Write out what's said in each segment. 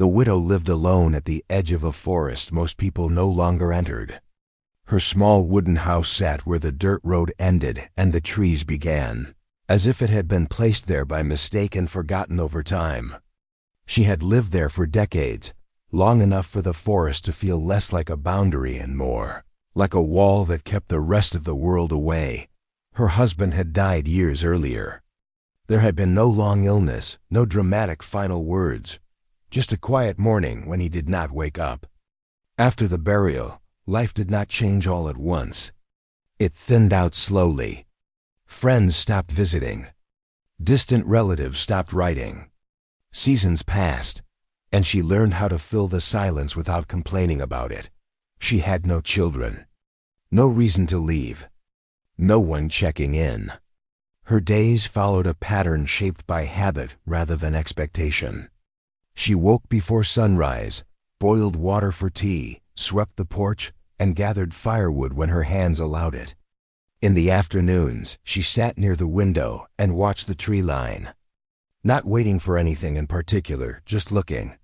The widow lived alone at the edge of a forest most people no longer entered. Her small wooden house sat where the dirt road ended and the trees began, as if it had been placed there by mistake and forgotten over time. She had lived there for decades, long enough for the forest to feel less like a boundary and more like a wall that kept the rest of the world away. Her husband had died years earlier. There had been no long illness, no dramatic final words, just a quiet morning when he did not wake up. After the burial, life did not change all at once. It thinned out slowly. Friends stopped visiting. Distant relatives stopped writing. Seasons passed, and she learned how to fill the silence without complaining about it. She had no children, no reason to leave, no one checking in. Her days followed a pattern shaped by habit rather than expectation. She woke before sunrise, boiled water for tea, swept the porch, and gathered firewood when her hands allowed it. In the afternoons, she sat near the window and watched the tree line. Not waiting for anything in particular, just looking.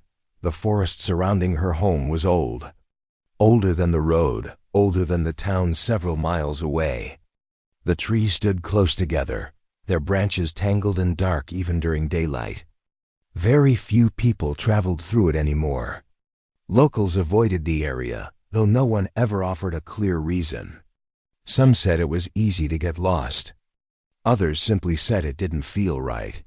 The forest surrounding her home was old. Older than the road, older than the town several miles away. The trees stood close together, their branches tangled and dark even during daylight. Very few people traveled through it anymore. Locals avoided the area, though no one ever offered a clear reason. Some said it was easy to get lost. Others simply said it didn't feel right.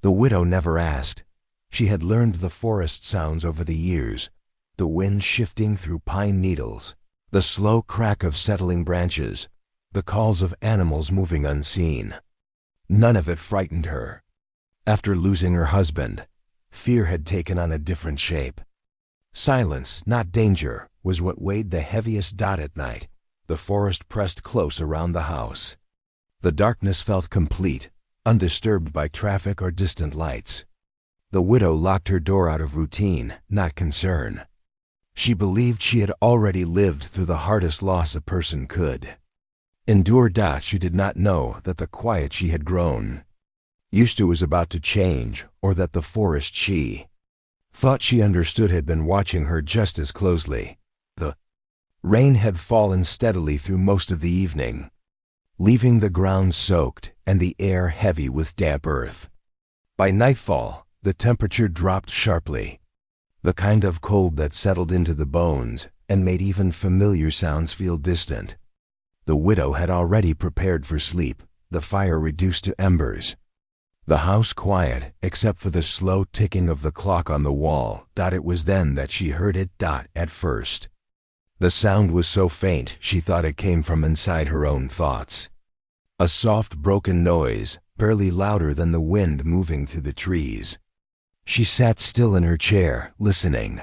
The widow never asked. She had learned the forest sounds over the years, the wind shifting through pine needles, the slow crack of settling branches, the calls of animals moving unseen. None of it frightened her. After losing her husband, fear had taken on a different shape. Silence, not danger, was what weighed the heaviest dot at night. The forest pressed close around the house. The darkness felt complete, undisturbed by traffic or distant lights. The widow locked her door out of routine, not concern. She believed she had already lived through the hardest loss a person could. Endure. She did not know that the quiet she had grown used to was about to change, or that the forest she thought she understood had been watching her just as closely. The rain had fallen steadily through most of the evening, leaving the ground soaked and the air heavy with damp earth. By nightfall, the temperature dropped sharply, the kind of cold that settled into the bones and made even familiar sounds feel distant. The widow had already prepared for sleep, the fire reduced to embers. The house quiet, except for the slow ticking of the clock on the wall. It was then that she heard it. At first, the sound was so faint she thought it came from inside her own thoughts. A soft, broken noise, barely louder than the wind moving through the trees. She sat still in her chair, listening.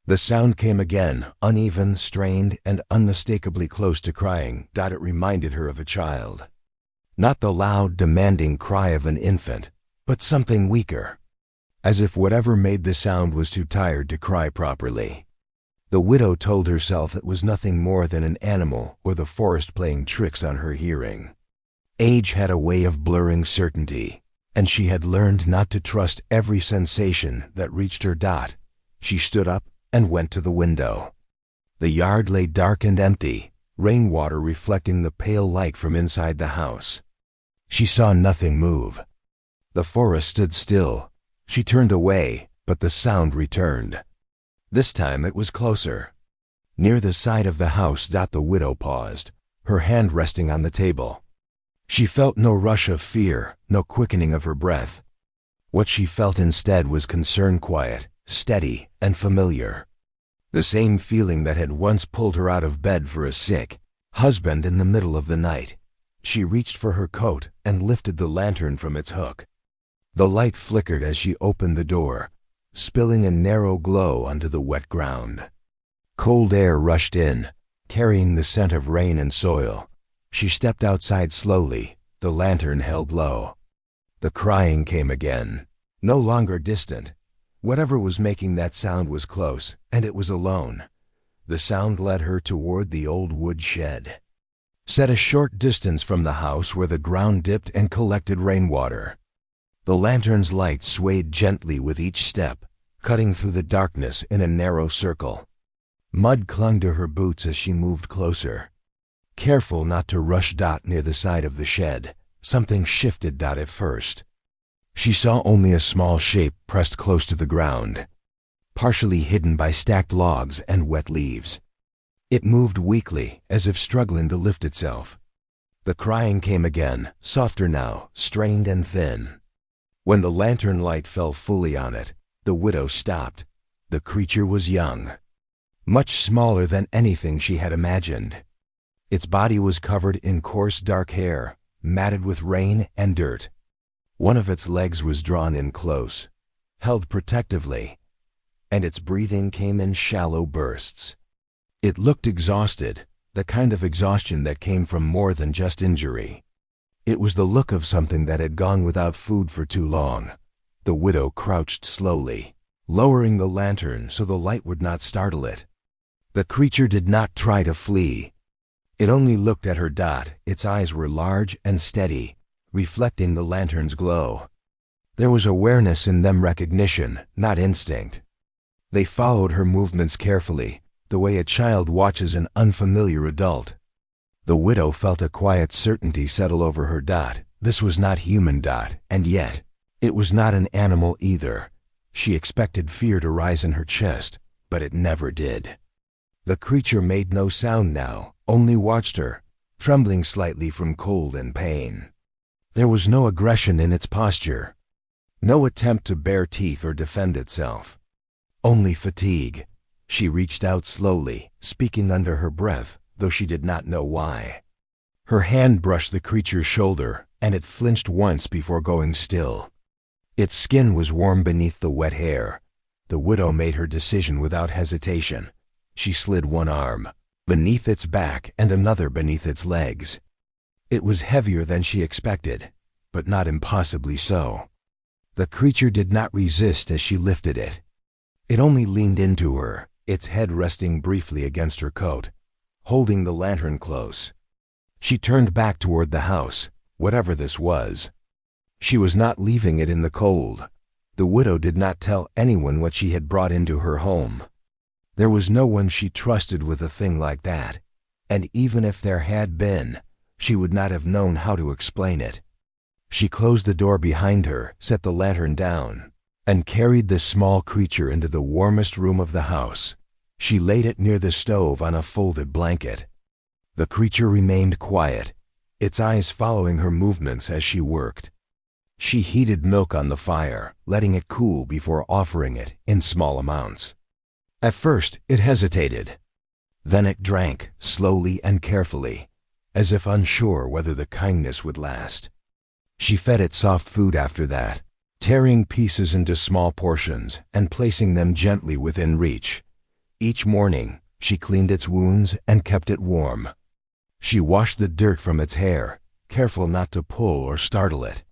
The sound came again, uneven, strained, and unmistakably close to crying. It reminded her of a child. Not the loud, demanding cry of an infant, but something weaker, as if whatever made the sound was too tired to cry properly. The widow told herself it was nothing more than an animal or the forest playing tricks on her hearing. Age had a way of blurring certainty, and she had learned not to trust every sensation that reached her. She stood up and went to the window. The yard lay dark and empty, rainwater reflecting the pale light from inside the house. She saw nothing move. The forest stood still. She turned away, but the sound returned. This time it was closer. Near the side of the house. The widow paused, her hand resting on the table. She felt no rush of fear, no quickening of her breath. What she felt instead was concern, quiet, steady, and familiar. The same feeling that had once pulled her out of bed for a sick husband in the middle of the night. She reached for her coat and lifted the lantern from its hook. The light flickered as she opened the door, spilling a narrow glow onto the wet ground. Cold air rushed in, carrying the scent of rain and soil. She stepped outside slowly, the lantern held low. The crying came again, no longer distant. Whatever was making that sound was close, and it was alone. The sound led her toward the old wood shed, set a short distance from the house where the ground dipped and collected rainwater. The lantern's light swayed gently with each step, cutting through the darkness in a narrow circle. Mud clung to her boots as she moved closer. Careful not to rush near the side of the shed, something shifted at first. She saw only a small shape pressed close to the ground, partially hidden by stacked logs and wet leaves. It moved weakly, as if struggling to lift itself. The crying came again, softer now, strained and thin. When the lantern light fell fully on it, the widow stopped. The creature was young, much smaller than anything she had imagined. Its body was covered in coarse dark hair, matted with rain and dirt. One of its legs was drawn in close, held protectively, and its breathing came in shallow bursts. It looked exhausted, the kind of exhaustion that came from more than just injury. It was the look of something that had gone without food for too long. The widow crouched slowly, lowering the lantern so the light would not startle it. The creature did not try to flee. It only looked at her. Its eyes were large and steady, reflecting the lantern's glow. There was awareness in them, recognition, not instinct. They followed her movements carefully, the way a child watches an unfamiliar adult. The widow felt a quiet certainty settle over her. This was not human. And yet, it was not an animal either. She expected fear to rise in her chest, but it never did. The creature made no sound now, only watched her, trembling slightly from cold and pain. There was no aggression in its posture, no attempt to bare teeth or defend itself. Only fatigue. She reached out slowly, speaking under her breath, though she did not know why. Her hand brushed the creature's shoulder, and it flinched once before going still. Its skin was warm beneath the wet hair. The widow made her decision without hesitation. She slid one arm beneath its back and another beneath its legs. It was heavier than she expected, but not impossibly so. The creature did not resist as she lifted it. It only leaned into her, its head resting briefly against her coat, holding the lantern close. She turned back toward the house, whatever this was. She was not leaving it in the cold. The widow did not tell anyone what she had brought into her home. There was no one she trusted with a thing like that, and even if there had been, she would not have known how to explain it. She closed the door behind her, set the lantern down, and carried the small creature into the warmest room of the house. She laid it near the stove on a folded blanket. The creature remained quiet, its eyes following her movements as she worked. She heated milk on the fire, letting it cool before offering it in small amounts. At first, it hesitated. Then it drank, slowly and carefully, as if unsure whether the kindness would last. She fed it soft food after that, tearing pieces into small portions and placing them gently within reach. Each morning, she cleaned its wounds and kept it warm. She washed the dirt from its hair, careful not to pull or startle it.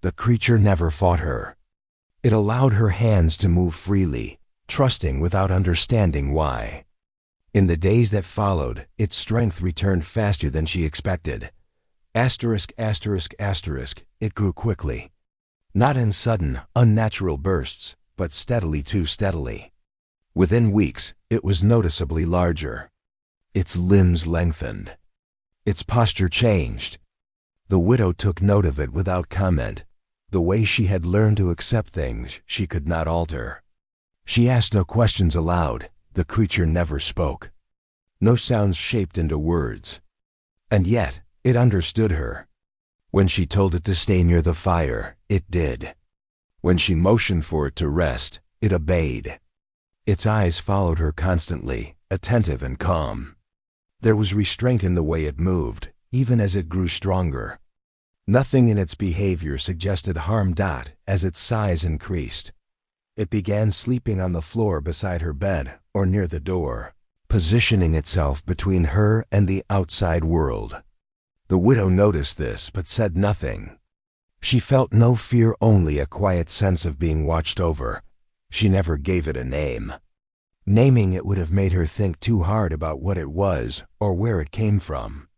The creature never fought her. It allowed her hands to move freely, trusting without understanding why. In the days that followed, its strength returned faster than she expected. It grew quickly. Not in sudden, unnatural bursts, but steadily too steadily. Within weeks, it was noticeably larger. Its limbs lengthened. Its posture changed. The widow took note of it without comment, the way she had learned to accept things she could not alter. She asked no questions aloud. The creature never spoke. No sounds shaped into words. And yet, it understood her. When she told it to stay near the fire, it did. When she motioned for it to rest, it obeyed. Its eyes followed her constantly, attentive and calm. There was restraint in the way it moved, even as it grew stronger. Nothing in its behavior suggested harm. As its size increased, it began sleeping on the floor beside her bed or near the door, positioning itself between her and the outside world. The widow noticed this but said nothing. She felt no fear, only a quiet sense of being watched over. She never gave it a name. Naming it would have made her think too hard about what it was or where it came from.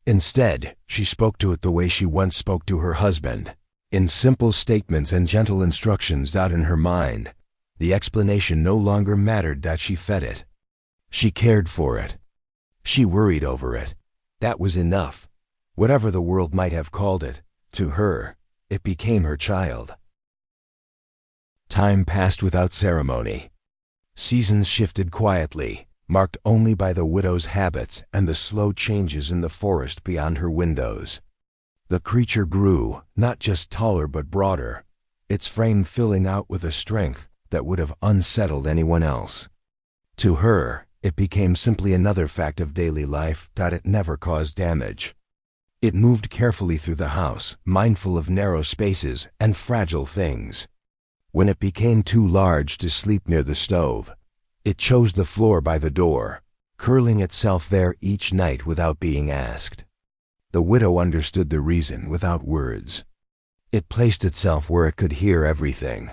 Instead, she spoke to it the way she once spoke to her husband, in simple statements and gentle instructions. In her mind, The explanation no longer mattered that she fed it. She cared for it. She worried over it. That was enough. Whatever the world might have called it, to her, it became her child. Time passed without ceremony. Seasons shifted quietly, marked only by the widow's habits and the slow changes in the forest beyond her windows. The creature grew, not just taller but broader, its frame filling out with a strength that would have unsettled anyone else. To her, it became simply another fact of daily life that it never caused damage. It moved carefully through the house, mindful of narrow spaces and fragile things. When it became too large to sleep near the stove, it chose the floor by the door, curling itself there each night without being asked. The widow understood the reason without words. It placed itself where it could hear everything.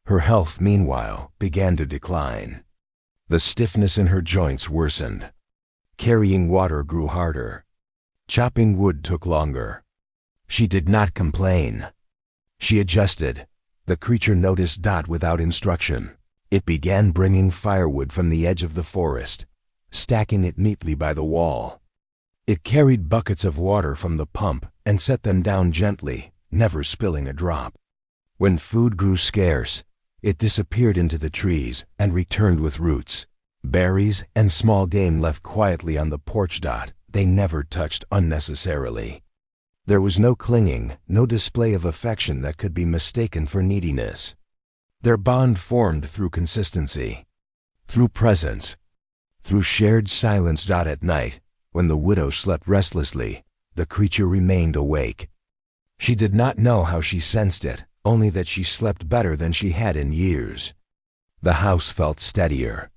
Her health, meanwhile, began to decline. The stiffness in her joints worsened. Carrying water grew harder. Chopping wood took longer. She did not complain. She adjusted. The creature noticed Dot without instruction. It began bringing firewood from the edge of the forest, stacking it neatly by the wall. It carried buckets of water from the pump and set them down gently, never spilling a drop. When food grew scarce, it disappeared into the trees and returned with roots, berries, and small game left quietly on the porch. They never touched unnecessarily. There was no clinging, no display of affection that could be mistaken for neediness. Their bond formed through consistency, through presence, through shared silence. At night, when the widow slept restlessly, the creature remained awake. She did not know how she sensed it, only that she slept better than she had in years. The house felt steadier,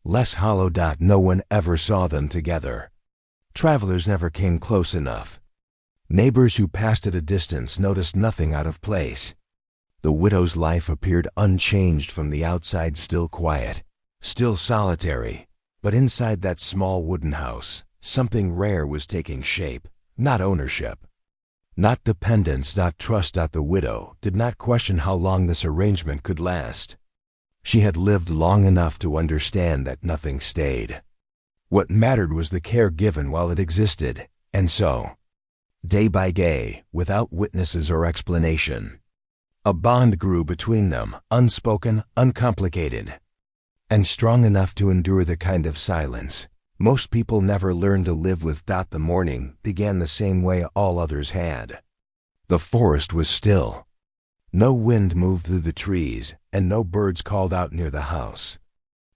less hollow. No one ever saw them together. Travelers never came close enough. Neighbors who passed at a distance noticed nothing out of place. The widow's life appeared unchanged from the outside, still quiet, still solitary, but inside that small wooden house, something rare was taking shape, not ownership, not dependence, not trust. The widow did not question how long this arrangement could last. She had lived long enough to understand that nothing stayed. What mattered was the care given while it existed, and so, day by day, without witnesses or explanation, a bond grew between them, unspoken, uncomplicated, and strong enough to endure the kind of silence most people never learned to live with. The morning began the same way all others had. The forest was still. No wind moved through the trees, and no birds called out near the house.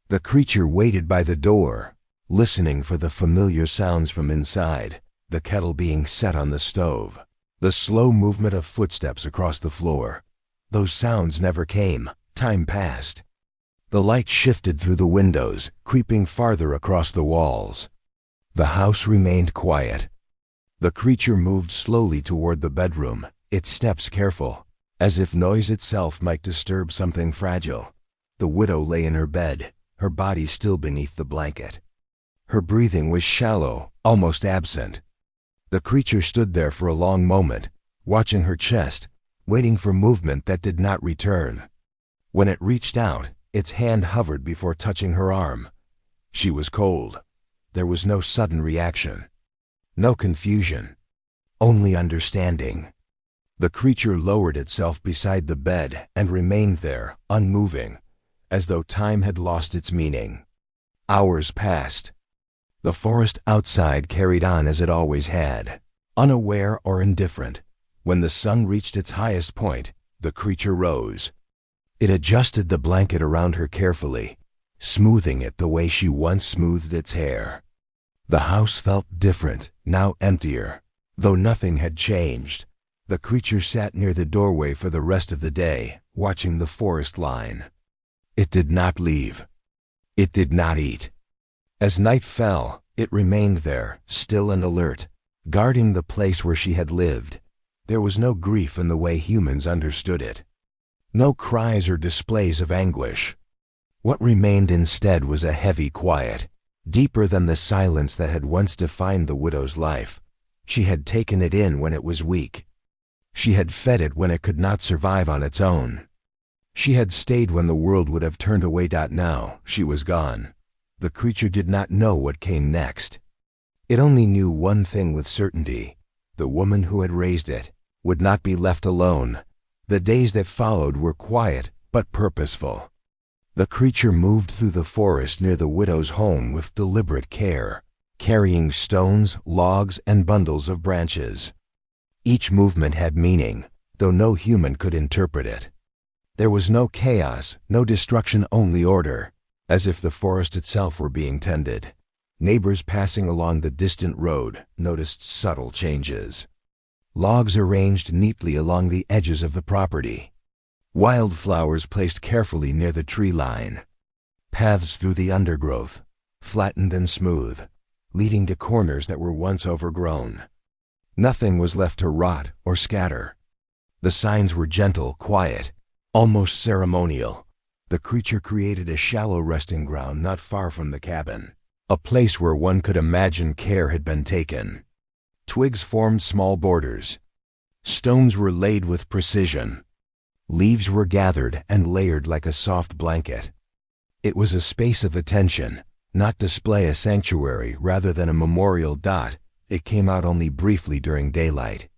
The creature waited by the door, listening for the familiar sounds from inside, the kettle being set on the stove, the slow movement of footsteps across the floor. Those sounds never came. Time passed. The light shifted through the windows, creeping farther across the walls. The house remained quiet. The creature moved slowly toward the bedroom, its steps careful, as if noise itself might disturb something fragile. The widow lay in her bed, her body still beneath the blanket. Her breathing was shallow, almost absent. The creature stood there for a long moment, watching her chest, waiting for movement that did not return. When it reached out, its hand hovered before touching her arm. She was cold. There was no sudden reaction, no confusion, only understanding. The creature lowered itself beside the bed and remained there, unmoving, as though time had lost its meaning. Hours passed. The forest outside carried on as it always had, unaware or indifferent. When the sun reached its highest point, the creature rose. It adjusted the blanket around her carefully, smoothing it the way she once smoothed its hair. The house felt different, now emptier. Though nothing had changed, the creature sat near the doorway for the rest of the day, watching the forest line. It did not leave. It did not eat. As night fell, it remained there, still and alert, guarding the place where she had lived. There was no grief in the way humans understood it. No cries or displays of anguish. What remained instead was a heavy quiet, deeper than the silence that had once defined the widow's life. She had taken it in when it was weak. She had fed it when it could not survive on its own. She had stayed when the world would have turned away. Now she was gone. The creature did not know what came next. It only knew one thing with certainty: the woman who had raised it would not be left alone. The days that followed were quiet but purposeful. The creature moved through the forest near the widow's home with deliberate care, carrying stones, logs, and bundles of branches. Each movement had meaning, though no human could interpret it. There was no chaos, no destruction, only order, as if the forest itself were being tended. Neighbors passing along the distant road noticed subtle changes. Logs arranged neatly along the edges of the property. Wildflowers placed carefully near the tree line. Paths through the undergrowth, flattened and smooth, leading to corners that were once overgrown. Nothing was left to rot or scatter. The signs were gentle, quiet, almost ceremonial. The creature created a shallow resting ground not far from the cabin, a place where one could imagine care had been taken. Twigs formed small borders. Stones were laid with precision. Leaves were gathered and layered like a soft blanket. It was a space of attention, not display, a sanctuary rather than a memorial. It came out only briefly during daylight.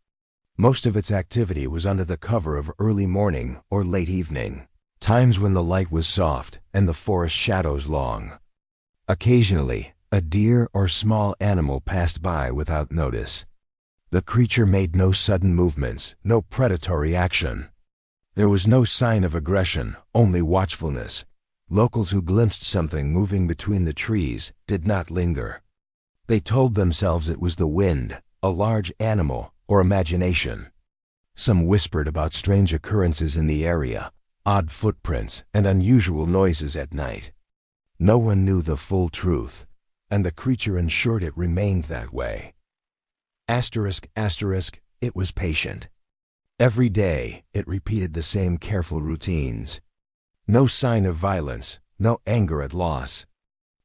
Most of its activity was under the cover of early morning or late evening, times when the light was soft and the forest shadows long. Occasionally, a deer or small animal passed by without notice. The creature made no sudden movements, no predatory action. There was no sign of aggression, only watchfulness. Locals who glimpsed something moving between the trees did not linger. They told themselves it was the wind, a large animal, or imagination. Some whispered about strange occurrences in the area, odd footprints, and unusual noises at night. No one knew the full truth, and the creature ensured it remained that way. It was patient. Every day, it repeated the same careful routines. No sign of violence, no anger at loss.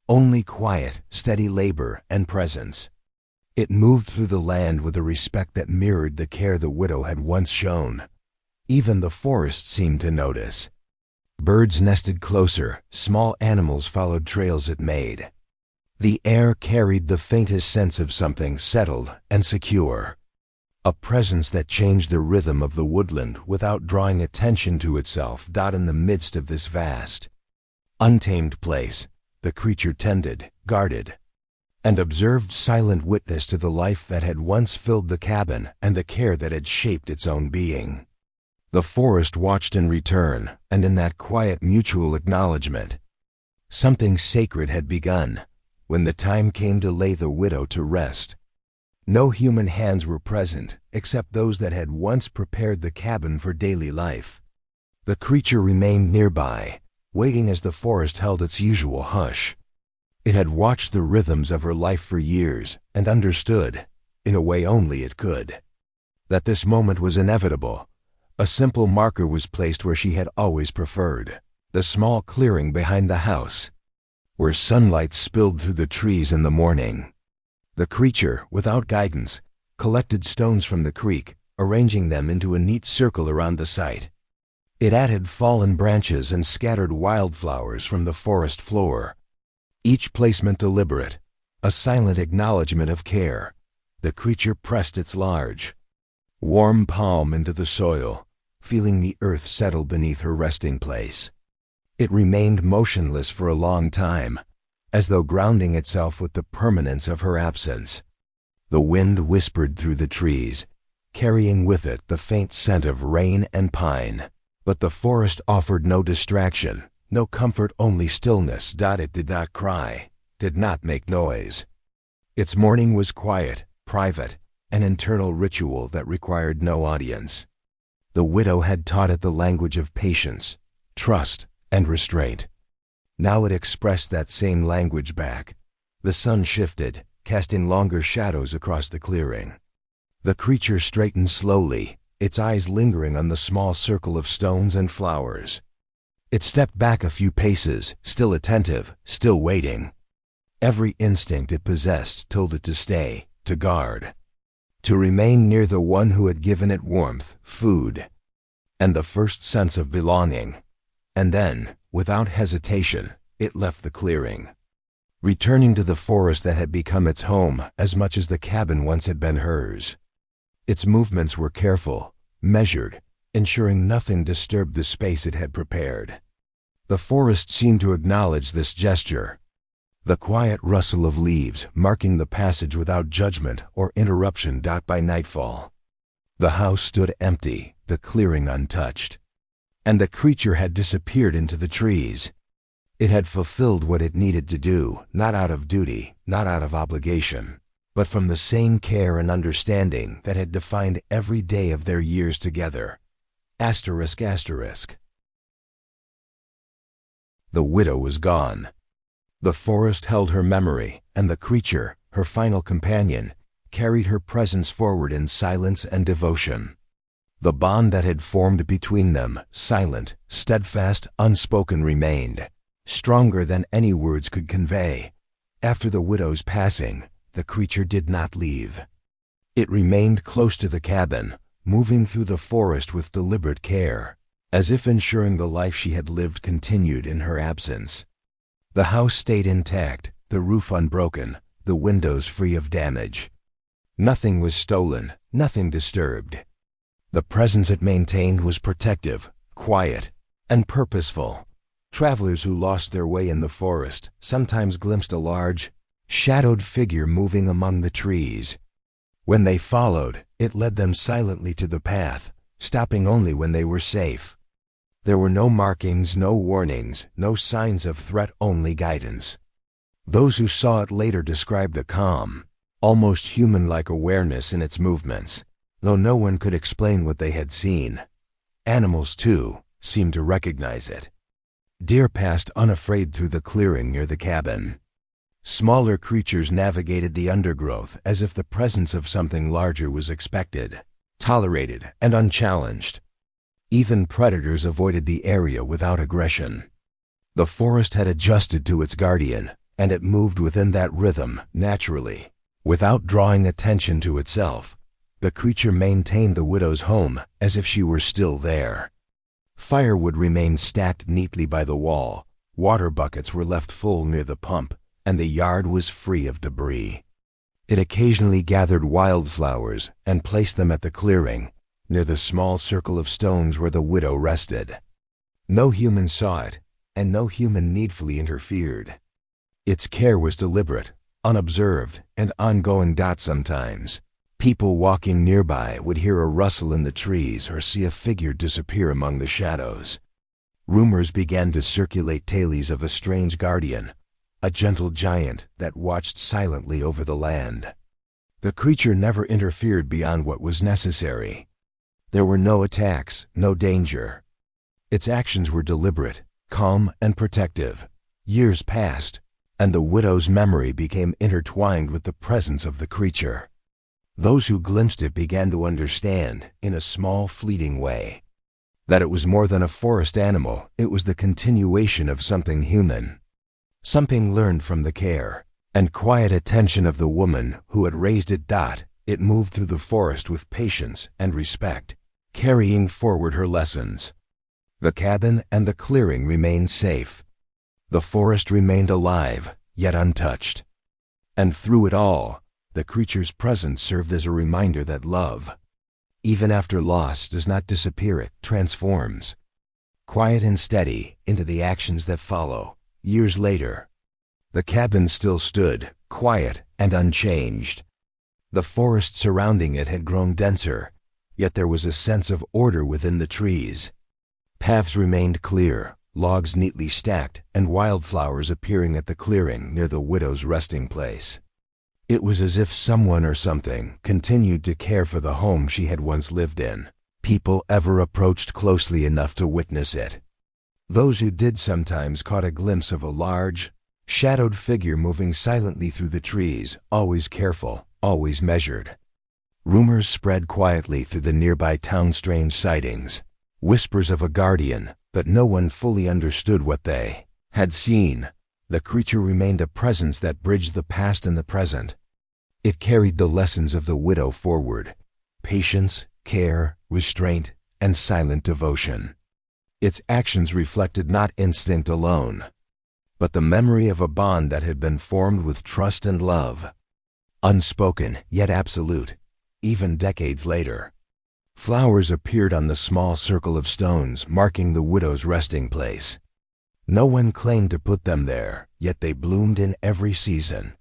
Only quiet, steady labor and presence. It moved through the land with a respect that mirrored the care the widow had once shown. Even the forest seemed to notice. Birds nested closer, small animals followed trails it made. The air carried the faintest sense of something settled and secure. A presence that changed the rhythm of the woodland without drawing attention to itself. In the midst of this vast, untamed place, the creature tended, guarded, and observed, silent witness to the life that had once filled the cabin and the care that had shaped its own being. The forest watched in return, and in that quiet mutual acknowledgement, something sacred had begun. When the time came to lay the widow to rest, no human hands were present, except those that had once prepared the cabin for daily life. The creature remained nearby, waiting as the forest held its usual hush. It had watched the rhythms of her life for years and understood, in a way only it could, that this moment was inevitable. A simple marker was placed where she had always preferred, the small clearing behind the house, where sunlight spilled through the trees in the morning. The creature, without guidance, collected stones from the creek, arranging them into a neat circle around the site. It added fallen branches and scattered wildflowers from the forest floor. Each placement deliberate, a silent acknowledgement of care. The creature pressed its large, warm palm into the soil, feeling the earth settle beneath her resting place. It remained motionless for a long time, as though grounding itself with the permanence of her absence. The wind whispered through the trees, carrying with it the faint scent of rain and pine. But the forest offered no distraction, no comfort, only stillness. It did not cry, did not make noise. Its mourning was quiet, private, an internal ritual that required no audience. The widow had taught it the language of patience, trust, and restraint. Now it expressed that same language back. The sun shifted, casting longer shadows across the clearing. The creature straightened slowly, its eyes lingering on the small circle of stones and flowers. It stepped back a few paces, still attentive, still waiting. Every instinct it possessed told it to stay, to guard, to remain near the one who had given it warmth, food, and the first sense of belonging. And then, without hesitation, it left the clearing, returning to the forest that had become its home as much as the cabin once had been hers. Its movements were careful, measured, ensuring nothing disturbed the space it had prepared. The forest seemed to acknowledge this gesture, the quiet rustle of leaves marking the passage without judgment or interruption. By nightfall, the house stood empty, the clearing untouched, and the creature had disappeared into the trees. It had fulfilled what it needed to do, not out of duty, not out of obligation, but from the same care and understanding that had defined every day of their years together. ***. The widow was gone. The forest held her memory, and the creature, her final companion, carried her presence forward in silence and devotion. The bond that had formed between them, silent, steadfast, unspoken, remained, stronger than any words could convey. After the widow's passing, the creature did not leave. It remained close to the cabin, moving through the forest with deliberate care, as if ensuring the life she had lived continued in her absence. The house stayed intact, the roof unbroken, the windows free of damage. Nothing was stolen, nothing disturbed. The presence it maintained was protective, quiet, and purposeful. Travelers who lost their way in the forest sometimes glimpsed a large, shadowed figure moving among the trees. When they followed, it led them silently to the path, stopping only when they were safe. There were no markings, no warnings, no signs of threat, only guidance. Those who saw it later described a calm, almost human-like awareness in its movements, though no one could explain what they had seen. Animals, too, seemed to recognize it. Deer passed unafraid through the clearing near the cabin. Smaller creatures navigated the undergrowth as if the presence of something larger was expected, tolerated, and unchallenged. Even predators avoided the area without aggression. The forest had adjusted to its guardian, and it moved within that rhythm naturally. Without drawing attention to itself, the creature maintained the widow's home as if she were still there. Firewood remained stacked neatly by the wall, water buckets were left full near the pump, and the yard was free of debris. It occasionally gathered wildflowers and placed them at the clearing, near the small circle of stones where the widow rested. No human saw it, and no human needfully interfered. Its care was deliberate, unobserved, and ongoing. Sometimes, people walking nearby would hear a rustle in the trees or see a figure disappear among the shadows. Rumors began to circulate, tales of a strange guardian, a gentle giant that watched silently over the land. The creature never interfered beyond what was necessary. There were no attacks, no danger. Its actions were deliberate, calm, and protective. Years passed, and the widow's memory became intertwined with the presence of the creature. Those who glimpsed it began to understand, in a small, fleeting way, that it was more than a forest animal. It was the continuation of something human, something learned from the care and quiet attention of the woman who had raised it. It moved through the forest with patience and respect, carrying forward her lessons. The cabin and the clearing remained safe. The forest remained alive, yet untouched. And through it all, the creature's presence served as a reminder that love, even after loss, does not disappear, it transforms. Quiet and steady, into the actions that follow. Years later, the cabin still stood, quiet and unchanged. The forest surrounding it had grown denser, yet there was a sense of order within the trees. Paths remained clear, logs neatly stacked, and wildflowers appearing at the clearing near the widow's resting place. It was as if someone or something continued to care for the home she had once lived in. People ever approached closely enough to witness it. Those who did sometimes caught a glimpse of a large, shadowed figure moving silently through the trees, always careful, always measured. Rumors spread quietly through the nearby town, strange sightings, whispers of a guardian, but no one fully understood what they had seen. The creature remained a presence that bridged the past and the present. It carried the lessons of the widow forward: patience, care, restraint, and silent devotion. Its actions reflected not instinct alone, but the memory of a bond that had been formed with trust and love, unspoken yet absolute, even decades later. Flowers appeared on the small circle of stones marking the widow's resting place. No one claimed to put them there, yet they bloomed in every season.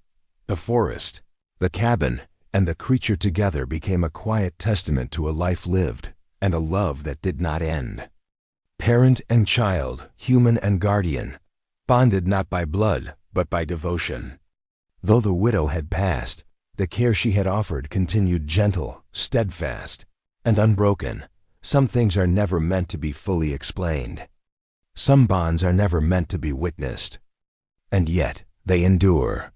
The forest, the cabin, and the creature together became a quiet testament to a life lived and a love that did not end. Parent and child, human and guardian, bonded not by blood, but by devotion. Though the widow had passed, the care she had offered continued gentle, steadfast, and unbroken. Some things are never meant to be fully explained. Some bonds are never meant to be witnessed. And yet, they endure.